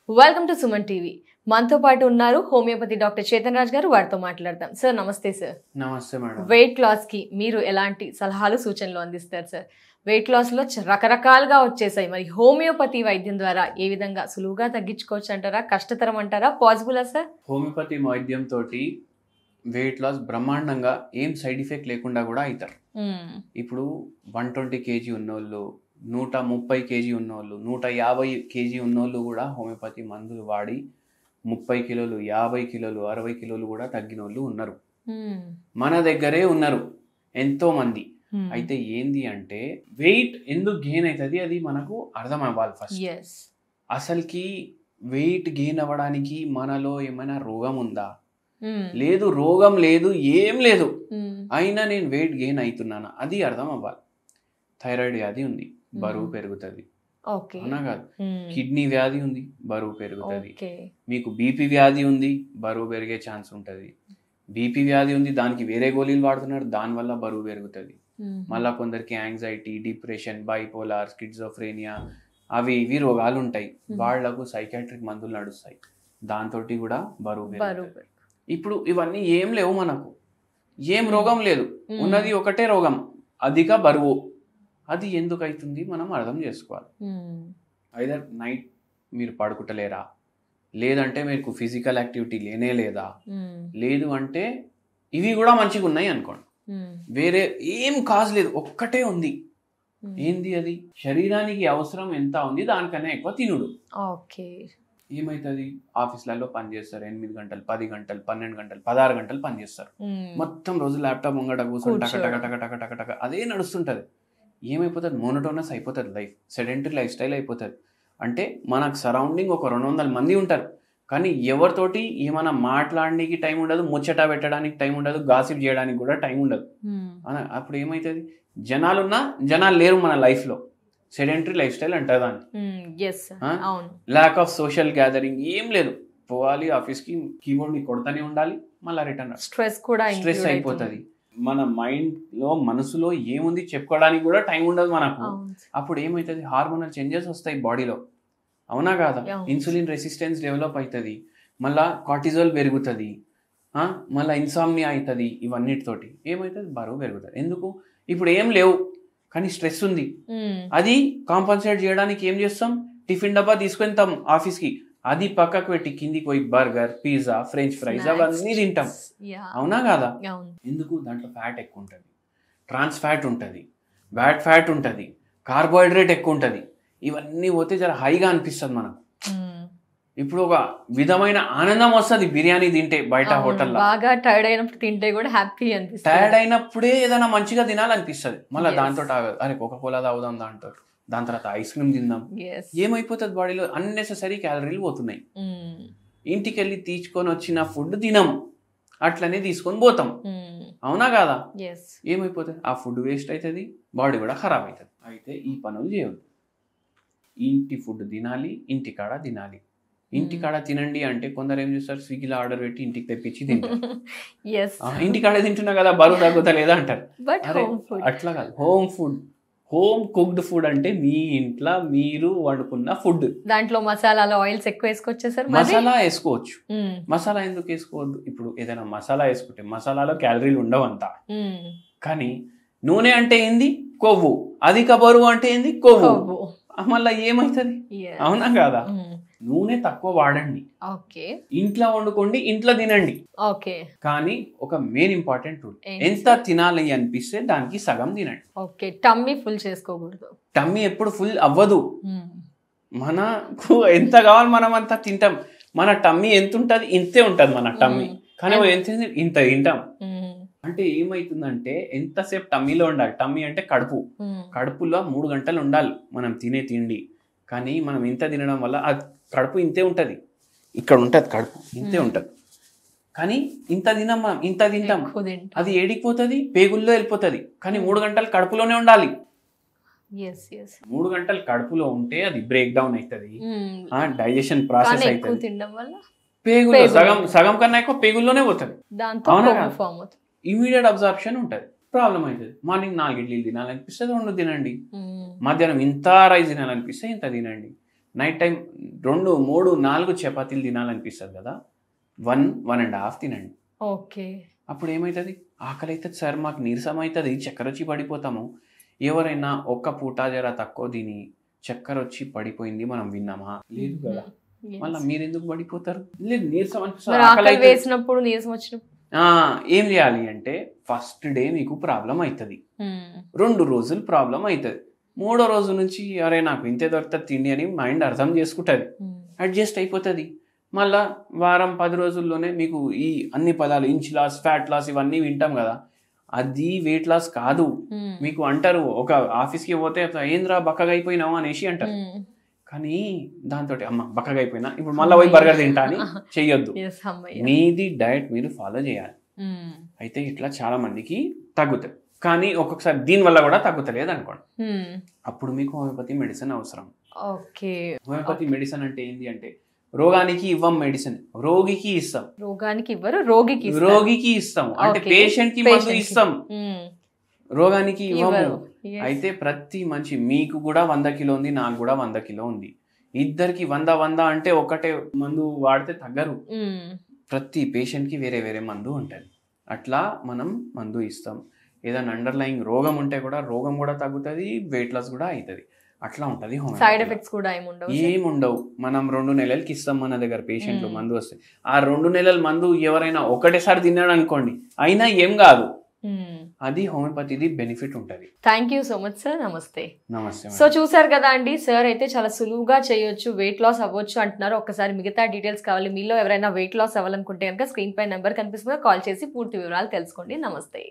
Welcome to Suman TV. మనతో పాటు ఉన్నారు హోమియోపతి డాక్టర్ చేతన్ రాజ్ గారు. వారితో మాట్లాడదాం. సార్ నమస్తే. సార్ నమస్తే మేడం. వెయిట్ లాస్ కి మీరు ఎలాంటి సలహాలు సూచనలు అందిస్తారు సార్? వెయిట్ లాస్ లో రకరకాలుగా వచ్చేసాయి, మరి హోమియోపతి వైద్యం ద్వారా ఏ విధంగా సులువుగా తగ్గించుకోవచ్చు అంటారా, కష్టతరం అంటారా, పాసిబులా సార్? హోమియోపతి వైద్యం తోటి వెయిట్ లాస్ బ్రహ్మాండంగా ఏం సైడ్ ఎఫెక్ట్ లేకుండా కూడా అవుతారు. ఇప్పుడు 120 kg ఉన్నోళ్ళు, 130 kg ఉన్నోళ్ళు, 150 kg ఉన్నోళ్ళు కూడా హోమియోపతి మందులు వాడి 30 కిలోలు, 50 కిలోలు, 60 కిలోలు కూడా తగ్గిన వాళ్ళు ఉన్నారు. మన దగ్గరే ఉన్నారు ఎంతో మంది. అయితే ఏంది అంటే వెయిట్ ఎందుకు గెయిన్ అవుతుంది అది మనకు అర్థం అవ్వాలి ఫస్ట్. అసలుకి వెయిట్ గెయిన్ అవ్వడానికి మనలో ఏమైనా రోగం ఉందా? లేదు, రోగం లేదు, ఏం లేదు, అయినా నేను వెయిట్ గెయిన్ అవుతున్నానా అది అర్థం అవ్వాలి. థైరాయిడ్ వ్యాధి ఉంది, బరువు పెరుగుతుంది, అవునా కాదు? కిడ్నీ వ్యాధి ఉంది, బరువు పెరుగుతుంది. మీకు బీపీ వ్యాధి ఉంది, బరువు పెరిగే ఛాన్స్ ఉంటుంది. బీపీ వ్యాధి ఉంది, దానికి వేరే గోళీలు వాడుతున్నారు, దానివల్ల బరువు పెరుగుతుంది. మళ్ళా కొందరికి యాంగ్జైటీ, డిప్రెషన్, బైపోలార్, స్కిజోఫ్రేనియా అవి ఇవి రోగాలు ఉంటాయి. వాళ్లకు సైకాట్రిక్ మందులు నడుస్తాయి, దాంతో కూడా బరువు పెరుగుతుంది. ఇప్పుడు ఇవన్నీ ఏం లేవు, మనకు ఏం రోగం లేదు, ఉన్నది ఒకటే రోగం, అధిక బరువు. అది ఎందుకు అవుతుంది మనం అర్థం చేసుకోవాలి. ఐదర్ నైట్ మీరు పడుకుంటలేరా, లేదంటే మీకు ఫిజికల్ యాక్టివిటీ లేనే లేదా, లేదు అంటే ఇవి కూడా మంచిగా ఉన్నాయి అనుకోండి, వేరే ఏం కాజ్ లేదు, ఒక్కటే ఉంది. ఏంది అది? శరీరానికి అవసరం ఎంత ఉంది దానికన్నా ఎక్కువ తినుడు. ఏమైతుంది? ఆఫీసులలో పనిచేస్తారు 8 గంటలు, 10 గంటలు, 12 గంటలు, 16 గంటలు పనిచేస్తారు. మొత్తం రోజు ల్యాప్టాప్ ముంగట కూర్చొని టక టక టక టక టక టక అదే నడుస్తుంటది. ఏమైపోతుంది? మోనోటోనస్ అయిపోతుంది లైఫ్, సెడెంటరీ లైఫ్ స్టైల్ అయిపోతుంది. అంటే మనకు సరౌండింగ్ ఒక 200 మంది ఉంటారు, కానీ ఎవరితోటి ఏమైనా మాట్లాడడానికి టైం ఉండదు, ముచ్చట పెట్టడానికి టైం ఉండదు, గాసిప్ చేయడానికి కూడా టైం ఉండదు. అప్పుడు ఏమవుతుంది? జనాలున్నా జనాలు లేరు మన లైఫ్లో, సెడెంటరీ లైఫ్ స్టైల్ అంటారు దాన్ని. ల్యాక్ ఆఫ్ సోషల్ గ్యాదరింగ్ ఏం లేదు, పోవాలి ఆఫీస్కి, కీబోర్డ్ ని కొడతానే ఉండాలి, మళ్ళీ రిటర్న్. స్ట్రెస్ అయిపోతుంది. మన మైండ్ లో మనసులో ఏముంది చెప్పుకోవడానికి కూడా టైం ఉండదు మనకు. అప్పుడు ఏమవుతుంది? హార్మోనల్ చేంజెస్ వస్తాయి బాడీలో, అవునా కాదా? ఇన్సులిన్ రెసిస్టెన్స్ డెవలప్ అవుతుంది, మళ్ళా కార్టిజోల్ పెరుగుతుంది, మళ్ళీ ఇన్సామ్నియా అవుతుంది. ఇవన్నిటితోటి ఏమవుతుంది? బరువు పెరుగుతుంది. ఎందుకు? ఇప్పుడు ఏం లేవు కానీ స్ట్రెస్ ఉంది. అది కాంపన్సేట్ చేయడానికి ఏం చేస్తాం? టిఫిన్ డబ్బా తీసుకెళ్తాం ఆఫీస్కి, అది పక్కకు పెట్టి కిందికి పోయి బర్గర్, పిజ్జా, ఫ్రెంచ్ ఫ్రైస్ అవన్నీ తింటాం, అవునా కాదా? ఎందుకు? దాంట్లో ఫ్యాట్ ఎక్కువ ఉంటుంది, ట్రాన్స్ ఫ్యాట్ ఉంటుంది, బ్యాడ్ ఫ్యాట్ ఉంటుంది, కార్బోహైడ్రేట్ ఎక్కువ ఉంటుంది. ఇవన్నీ పోతే జర హైగా అనిపిస్తుంది మనకు. ఇప్పుడు ఒక విధమైన ఆనందం వస్తుంది బిర్యానీ తింటే బయట హోటల్లో. బాగా టైర్డ్ అయినప్పుడు తింటే కూడా హ్యాపీ అనిపిస్తుంది. టైర్డ్ అయినప్పుడే ఏదైనా మంచిగా తినాలనిపిస్తుంది. మళ్ళీ దాంతో అరే కోకా కోలా తాగుదాం దాంతో, దాని తర్వాత ఐస్ క్రీమ్ తిందాం. ఏమైపోతుంది? బాడీలో అన్నెసెసరీ క్యాలరీలు పోతున్నాయి. ఇంటికి వెళ్ళి తీసుకొని వచ్చిన ఫుడ్ తినం, అట్లనే తీసుకొని పోతాం, అవునా కాదా? ఏమైపోతుంది? ఆ ఫుడ్ వేస్ట్ అవుతుంది, బాడీ కూడా ఖరాబ్ అవుతుంది. అయితే ఈ పనులు చేయవద్దు. ఇంటి ఫుడ్ తినాలి, ఇంటికాడ తినాలి. ఇంటికాడ తినండి అంటే కొందరు ఏం చేస్తారు? స్విగ్గీలో ఆర్డర్ పెట్టి ఇంటికి తెప్పించి తింటారు. ఇంటికాడ తింటున్నా కదా బరువు తగ్గుతా లేదా అంటారు. అట్లా కాదు, home food, home cooked food అంటే మీ ఇంట్లో మీరు వండుకున్న ఫుడ్. దాంట్లో మసాలాలు, ఆయిల్స్ ఎక్కువ వేసుకోవచ్చు సార్. మసాలా వేసుకోవచ్చు. మసాలా ఎందుకు వేసుకోవద్దు? ఇప్పుడు ఏదైనా మసాలా వేసుకుంటే మసాలాలో క్యాలరీలు ఉండవు అంతా, కానీ నూనె అంటే ఏంది? కొవ్వు. అధిక బరువు అంటే ఏంది? కొవ్వు. మళ్ళీ ఏమవుతుంది? అవునా కాదా? నూనె తక్కువ వాడండి, ఇంట్లో వండుకోండి, ఇంట్లో తినండి. కానీ ఒక మెయిన్ ఇంపార్టెంట్ రూల్, ఎంత తినాలి అనిపిస్తే దానికి సగం తినండి. టమ్మీ ఫుల్ చేసుకోకూడదు. టమ్మీ ఎప్పుడు ఫుల్ అవ్వదు. మనకు ఎంత కావాలి మనం అంతా తింటాం. మన టమ్మీ ఎంత ఉంటుంది? ఇంతే ఉంటుంది మన టమ్మీ, కానీ ఎంత ఇంత తింటాం. అంటే ఏమైతుందంటే ఎంతసేపు టమ్మీలో ఉండాలి? టమ్మీ అంటే కడుపు, కడుపులో 3 గంటలు ఉండాలి మనం తినే తిండి. కానీ మనం ఇంత తినడం వల్ల అది కడుపు ఇంతే ఉంటుంది, ఇక్కడ ఉంటుంది కడుపు ఇంతే ఉంటుంది, కానీ ఇంత తినం మనం, ఇంత తింటాం. అది ఏడికిపోతుంది? పేగుల్లో వెళ్ళిపోతుంది. కానీ 3 గంటలు కడుపులోనే ఉండాలి. 3 గంటలు కడుపులో ఉంటే అది బ్రేక్ డౌన్ అవుతుంది, డైజెషన్ ప్రాసెస్ అవుతుంది. పేగుల్లో సగం కన్నా ఎక్కువ పేగుల్లోనే పోతుంది, ఇమీడియట్ అబ్జార్ప్షన్ ఉంటుంది. ప్రాబ్లం అవుతుంది. మార్నింగ్ 4 ఇడ్లీలు తినాలనిపిస్తే 2 తినండి, మధ్యాహ్నం ఇంత రైస్ తినాలనిపిస్తే ఇంత తినండి, నైట్ టైం 2, 3, 4 చపాతీలు తినాలనిపిస్తుంది కదా, 1, 1.5 తినండి. ఓకే. అప్పుడు ఏమవుతుంది, ఆకలి అవుతుంది సార్, మాకు నీరసం అవుతుంది, చక్కెర వచ్చి పడిపోతాము. ఎవరైనా ఒక్క పూట జర తక్కువ తిని చక్కెర వచ్చి పడిపోయింది మనం విన్నామా? లేదు కదా. మళ్ళీ మీరు ఎందుకు పడిపోతారు? లేదు, నీరసం ఆకలి వేసినప్పుడు, నీరసం వచ్చినప్పుడు ఏం చేయాలి అంటే ఫస్ట్ డే మీకు ప్రాబ్లం అవుతుంది, 2 రోజులు ప్రాబ్లం అవుతుంది, 3వ రోజు నుంచి అరే నాకు ఇంతే దొరుకుతుంది తిండి అని మైండ్ అర్థం చేసుకుంటుంది, అడ్జస్ట్ అయిపోతుంది. మళ్ళా వారం 10 రోజుల్లోనే మీకు ఈ అన్ని పదాలు ఇంచ్ లాస్, ఫ్యాట్ లాస్ ఇవన్నీ వింటాం కదా, అది వెయిట్ లాస్ కాదు. మీకు అంటారు, ఒక ఆఫీస్కి పోతే ఏంద్రా బక్కగా అయిపోయినావు అనేసి అంటారు. కానీ దాంతో అమ్మ బక్కగా అయిపోయినా ఇప్పుడు మళ్ళీ పోయి బర్గర్ తింటా అని చెయ్యొద్దు. మీది డయట్ మీరు ఫాలో చేయాలి. అయితే ఇట్లా చాలా మందికి తగ్గుతాయి, కానీ ఒక్కొక్కసారి దీని వల్ల కూడా తగ్గుతలేదు అనుకోండి, అప్పుడు మీకు హోమియోపతి మెడిసిన్ అవసరం. హోమియోపతి మెడిసిన్ అంటే ఏంటి అంటే రోగానికి ఇవ్వం మెడిసిన్, రోగికి ఇస్తాం. రోగానికి ఇవ్వరు, రోగికి ఇస్తాం. అంటే పేషెంట్ కి మందు ఇస్తాం, రోగానికి ఇవ్వము. అయితే ప్రతి మనిషి, మీకు కూడా 100 కిలో ఉంది, నాకు కూడా 100 కిలో ఉంది, ఇద్దరికి 100 అంటే ఒకటే మందు వాడితే తగ్గరు. ప్రతి పేషెంట్ కి వేరే వేరే మందు ఉంటుంది. అట్లా మనం మందు ఇస్తాం. ఏదైనా అండర్లైయింగ్ రోగం ఉంటే కూడా రోగం కూడా తగ్గుతుంది, వెయిట్ లాస్ కూడా అవుతుంది. అట్లా ఉంటుంది. సైడ్ ఎఫెక్ట్స్ కూడా ఏముండవు. మనం 2 నెలలకి ఇస్తాం మన దగ్గర పేషెంట్లు మందు వస్తే. ఆ 2 నెలల మందు ఎవరైనా ఒకటేసారి తిన్నాడు అనుకోండి, అయినా ఏం కాదు. అది హోమియోపతిది బెనిఫిట్ ఉంటుంది. Thank you so much sir. నమస్తే. నమస్తే. సో చూసారు కదా అండి, సార్ అయితే చాలా సులువుగా చేయొచ్చు, వెయిట్ లాస్ అవ్వచ్చు అంటున్నారు. ఒక్కసారి మిగతా డీటెయిల్స్ కావాలి, మీలో ఎవరైనా వెయిట్ లాస్ అవ్వాలనుకుంటే కనుక స్క్రీన్ పై నెంబర్ కనిపిస్తుందో కాల్ చేసి పూర్తి వివరాలు తెలుసుకోండి. నమస్తే.